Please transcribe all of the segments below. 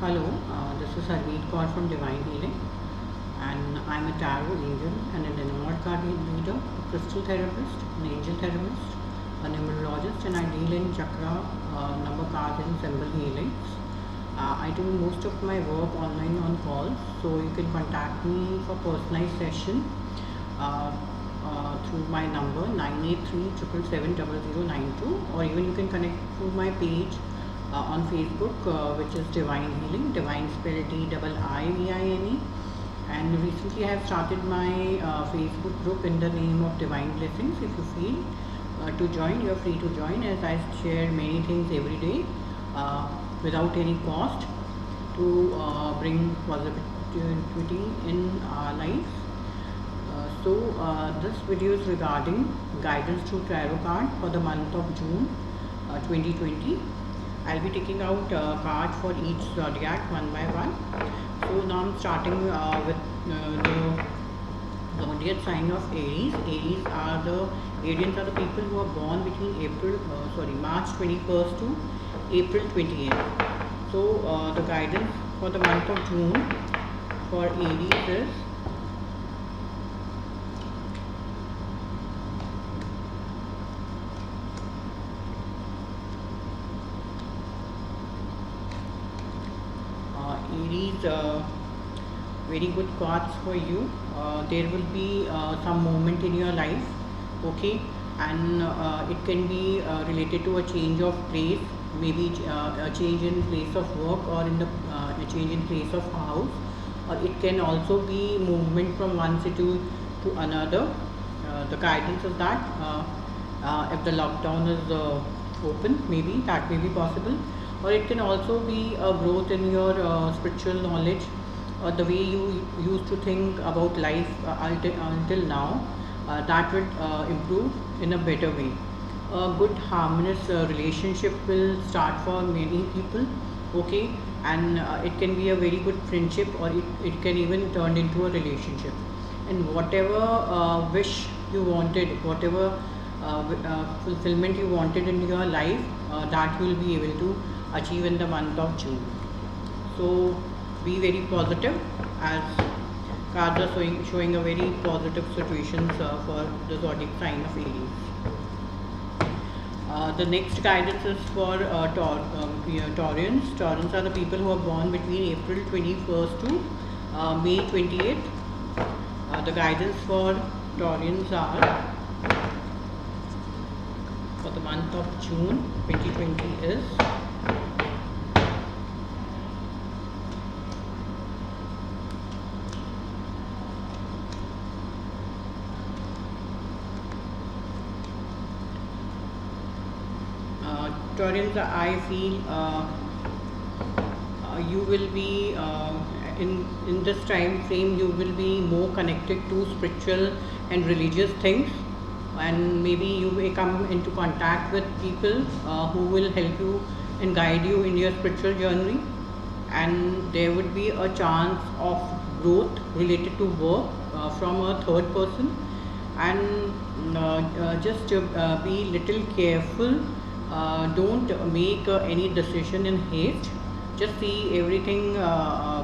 Hello, this is Harmeet Kaur from Divine Healing, and I'm a tarot angel and an Enamored card reader, a crystal therapist, an angel therapist, a numerologist, and I deal in chakra, number cards, and symbol healings. I do most of my work online on calls, so you can contact me for personalized session uh, through my number 983 or even you can connect through my page on Facebook, which is Divine Healing, Divine spelled DIIVINE. And recently I have started my Facebook group in the name of Divine Blessings. If you feel to join, you are free to join, as I share many things every day without any cost to bring positivity in our lives. This video is regarding guidance through tarot card for the month of June 2020. I'll be taking out cards for each zodiac one by one. So now I'm starting with the zodiac sign of Aries. Arians are the people who are born between March 21st to April 28th. So the guidance for the month of June for Aries is Aries, very good cards for you. There will be some moment in your life, okay, and it can be related to a change of place, maybe a change in place of work, or in the a change in place of house, or it can also be movement from one city to another. The guidance is that if the lockdown is open, maybe that may be possible, or it can also be a growth in your spiritual knowledge, or the way you used to think about life until now. That would improve in a better way. A good harmonious relationship will start for many people, okay, and it can be a very good friendship, or it can even turn into a relationship. And whatever wish you wanted, whatever fulfillment you wanted in your life, that you will be able to achieve in the month of June. So be very positive, as cards are showing a very positive situations for the zodiac sign of Aries. The next guidance is for Taurians. Taurians are the people who are born between April 21st to May 28th. The guidance for Taurians are for the month of June 2020 is Taurians. I feel you will be in this time frame, you will be more connected to spiritual and religious things, and maybe you may come into contact with people who will help you and guide you in your spiritual journey, and there would be a chance of growth related to work from a third person. And just be little careful. Don't make any decision in haste. Just see everything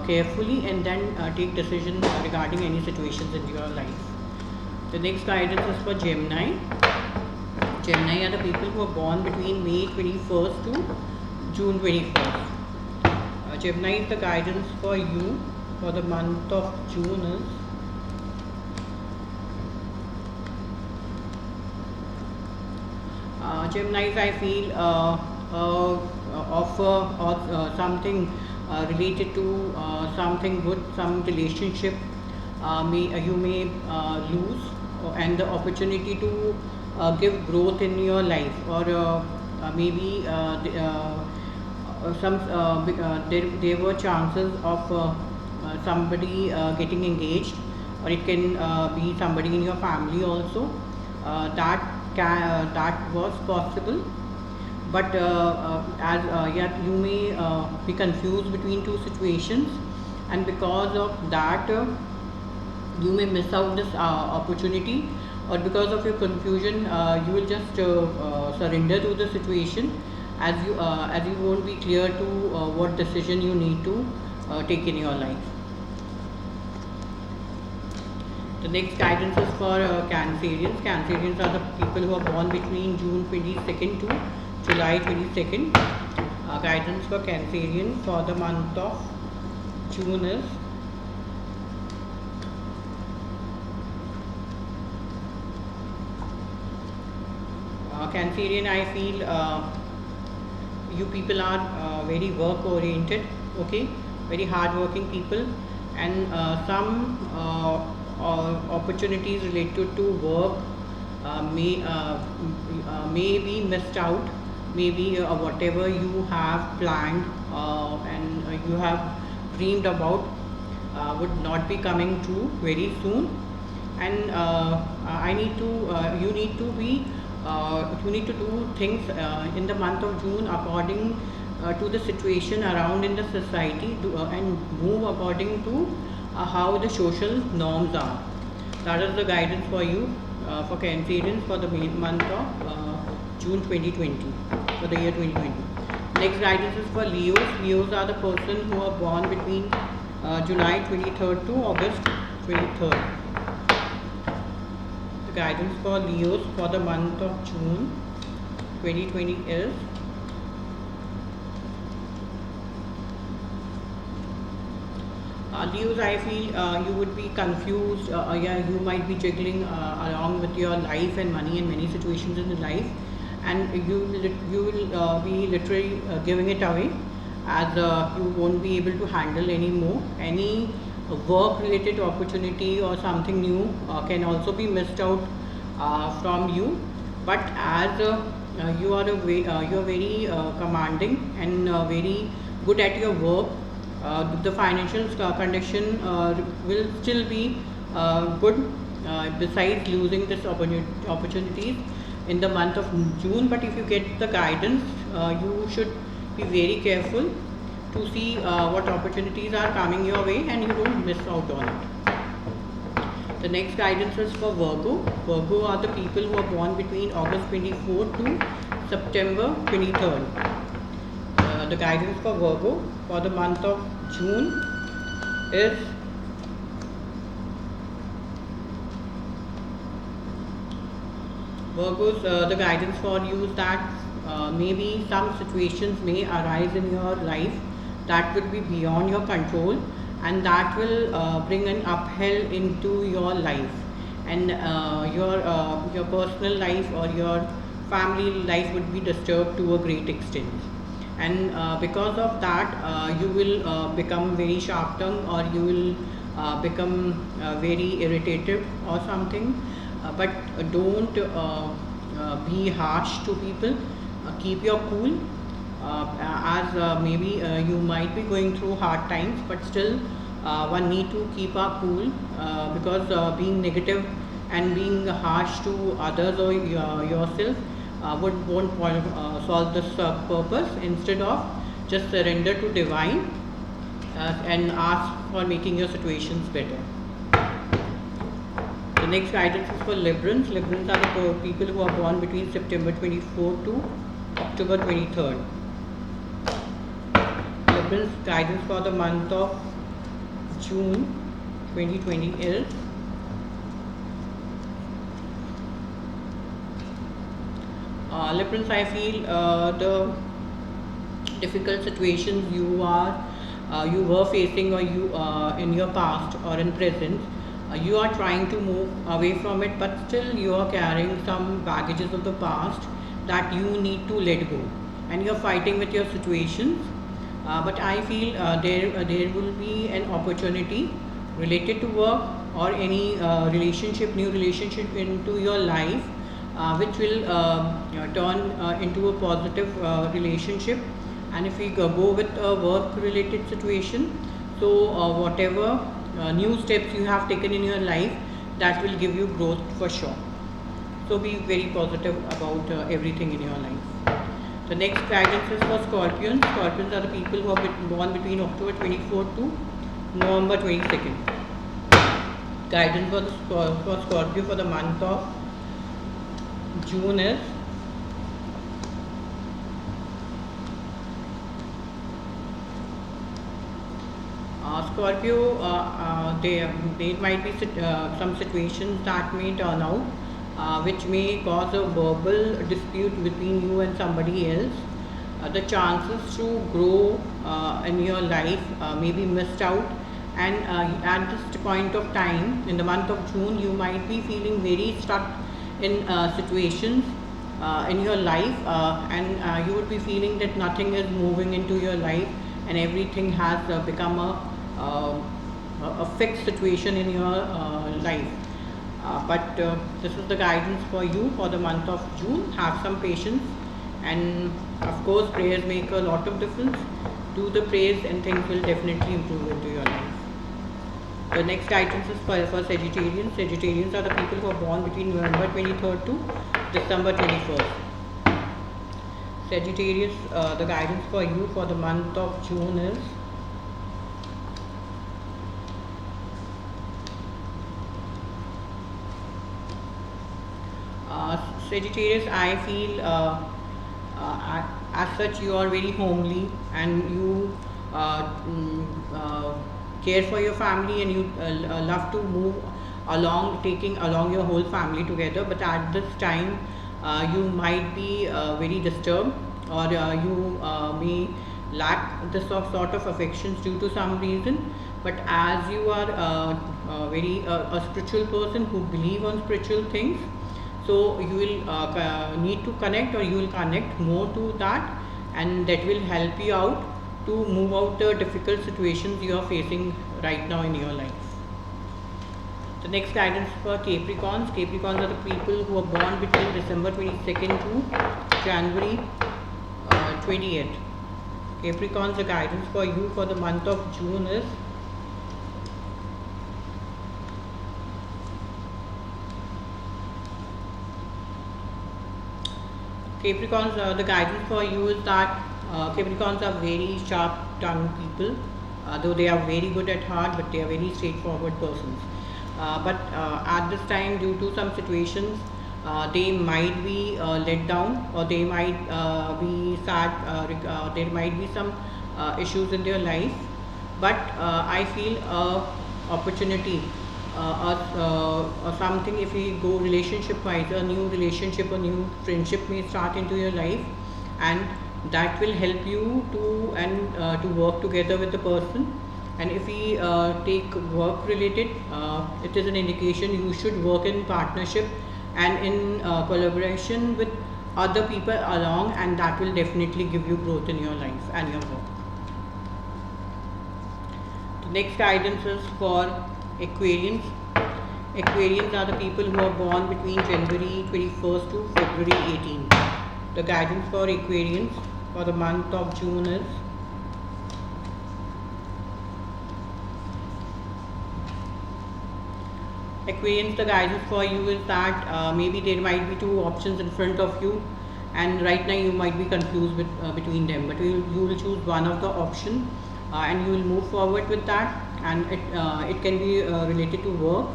carefully, and then take decision regarding any situations in your life. The next guidance is for Gemini. Gemini are the people who are born between May 21st to June 21st. Gemini, the guidance for you for the month of June is Geminis, I feel offer or something related to something good, some relationship you may lose, and the opportunity to give growth in your life, or maybe there were chances of somebody getting engaged, or it can be somebody in your family also. That was possible, but yet you may be confused between two situations, and because of that you may miss out this opportunity, or because of your confusion you will just surrender to the situation, as you won't be clear to what decision you need to take in your life. The next guidance is for Cancerians. Cancerians are the people who are born between June 22nd to July 22nd. Guidance for Cancerians for the month of June is Cancerian. I feel you people are very work oriented, okay, very hard working people, and some opportunities related to work may be missed out. Maybe whatever you have planned and you have dreamed about would not be coming true very soon. And I need to you need to do things in the month of June according to the situation around in the society, and move according to how the social norms are. That is the guidance for you for Cancerians for the month of June 2020, for the year 2020. Next guidance is for Leos. Leos are the person who are born between July 23rd to August 23rd. The guidance for Leos for the month of June 2020 is Leos. I feel you would be confused. Yeah, you might be juggling along with your life and money in many situations in life, and you will be literally giving it away, as you won't be able to handle anymore. Any work related opportunity or something new can also be missed out from you. But as you are you are very commanding and very good at your work, the financial condition will still be good, besides losing this opportunities in the month of June. But if you get the guidance, you should be very careful to see what opportunities are coming your way, and you don't miss out on it. The next guidance is for Virgo. Virgo are the people who are born between August 24th to September 23rd. The guidance for Virgo for the month of June is Virgos. The guidance for you is that maybe some situations may arise in your life that will be beyond your control, and that will bring an uphill into your life, and your personal life or your family life would be disturbed to a great extent. And because of that, you will become very sharp tongued, or you will become very irritated or something. But don't be harsh to people. Keep your cool, as maybe you might be going through hard times, but still one need to keep our cool, because being negative and being harsh to others or yourself won't solve this purpose. Instead of, just surrender to divine and ask for making your situations better. The next guidance is for Librans. Librans are the people who are born between September 24th to October 23rd. Librans guidance for the month of June 2020 is Librans. I feel the difficult situations you were facing, or you in your past or in present, you are trying to move away from it, but still you are carrying some baggages of the past that you need to let go, and you are fighting with your situations. But I feel there will be an opportunity related to work or any new relationship into your life, which will turn into a positive relationship. And if we go with a work related situation, so whatever new steps you have taken in your life, that will give you growth for sure. So be very positive about everything in your life. The next guidance is for Scorpions. Scorpions are the people who are born between October 24th to November 22nd. Guidance for Scorpio for the month of June is Scorpio, there might be some situations that may turn out, which may cause a verbal dispute between you and somebody else. The chances to grow in your life may be missed out, and at this point of time, in the month of June, you might be feeling very stuck in situations in your life, and you would be feeling that nothing is moving into your life, and everything has become uh, a fixed situation in your life. But this is the guidance for you for the month of June. Have some patience, and of course, prayers make a lot of difference. Do the prayers, and things will definitely improve into your life. The next guidance is for Sagittarians. Sagittarians are the people who are born between November 23rd to December 21st. Sagittarius, the guidance for you for the month of June is Sagittarius. I feel as such you are very homely, and you care for your family, and you love to move along, taking along your whole family together. But at this time, you might be very disturbed, or you may lack this sort of affections due to some reason. But as you are very a spiritual person who believe on spiritual things, so you will need to connect, or you will connect more to that, and that will help you out to move out the difficult situations you are facing right now in your life. The next guidance for Capricorns. Capricorns are the people who are born between December 22nd to January 28th. Capricorns, the guidance for you for the month of June is Capricorns, the guidance for you is that Capricorns are very sharp-tongued people, though they are very good at heart, but they are very straightforward persons. But at this time, due to some situations, they might be let down, or they might be sad, there might be some issues in their life. But I feel opportunity or something, if we go relationship wise, a new relationship, a new friendship may start into your life, and that will help you to work together with the person. And if we take work related, it is an indication you should work in partnership and in collaboration with other people along, and that will definitely give you growth in your life and your work. The next guidance is for Aquarians. Aquarians are the people who are born between January 21st to February 18th. The guidance for Aquarians for the month of June is Aquarians, the guidance for you is that maybe there might be two options in front of you, and right now you might be confused between them, but you will choose one of the option, and you will move forward with that, and it can be related to work,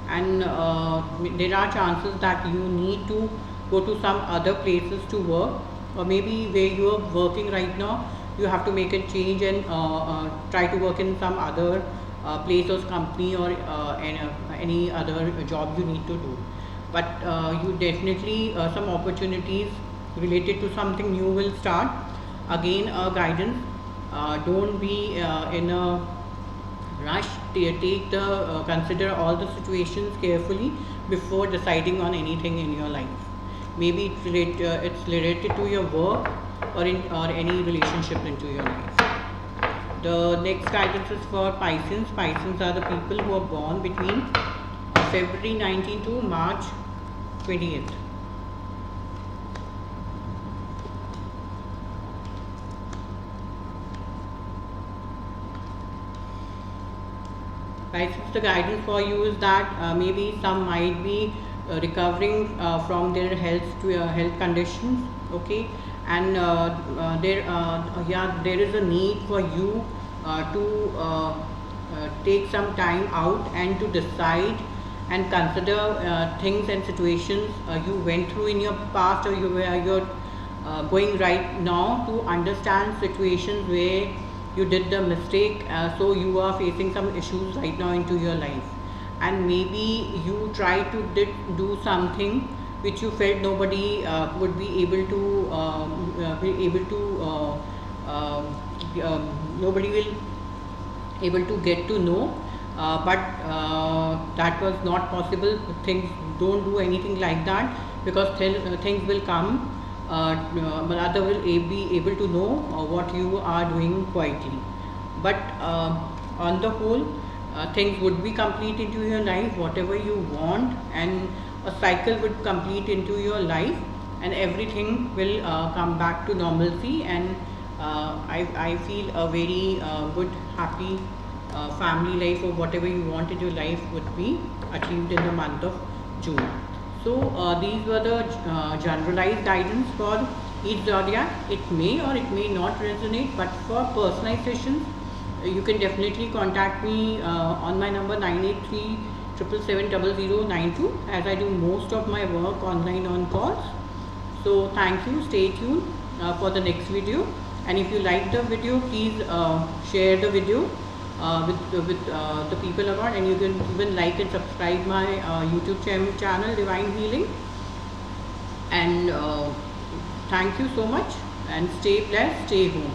and there are chances that you need to go to some other places to work, or maybe where you are working right now you have to make a change and try to work in some other place or company, or any other job you need to do. But you definitely some opportunities related to something new will start. Again, guidance, don't be in a rush. Take the consider all the situations carefully before deciding on anything in your life. Maybe it's related to your work, or any relationship into your life. The next guidance is for Pisces. Pisces are the people who are born between February 19 to March 20th. Pisces, the guidance for you is that maybe some might be recovering from their health conditions, okay, and there is a need for you to take some time out and to decide and consider things and situations you went through in your past, or you're going right now, to understand situations where you did the mistake, so you are facing some issues right now into your life, and maybe you try to do something which you felt nobody would be able to nobody will able to get to know, but that was not possible. Things don't do anything like that, because things will come, but other will be able to know what you are doing quietly. But on the whole, things would be complete into your life whatever you want, and a cycle would complete into your life, and everything will come back to normalcy, and I feel a very good, happy family life, or whatever you want in your life would be achieved in the month of June. So these were the generalized guidance for each zodiac. It may or it may not resonate, but for personalized sessions, you can definitely contact me on my number 983 777 as I do most of my work online on calls. So thank you, stay tuned for the next video, and if you like the video, please share the video with the people around, and you can even like and subscribe my YouTube channel Divine Healing. And thank you so much, and stay blessed, stay home.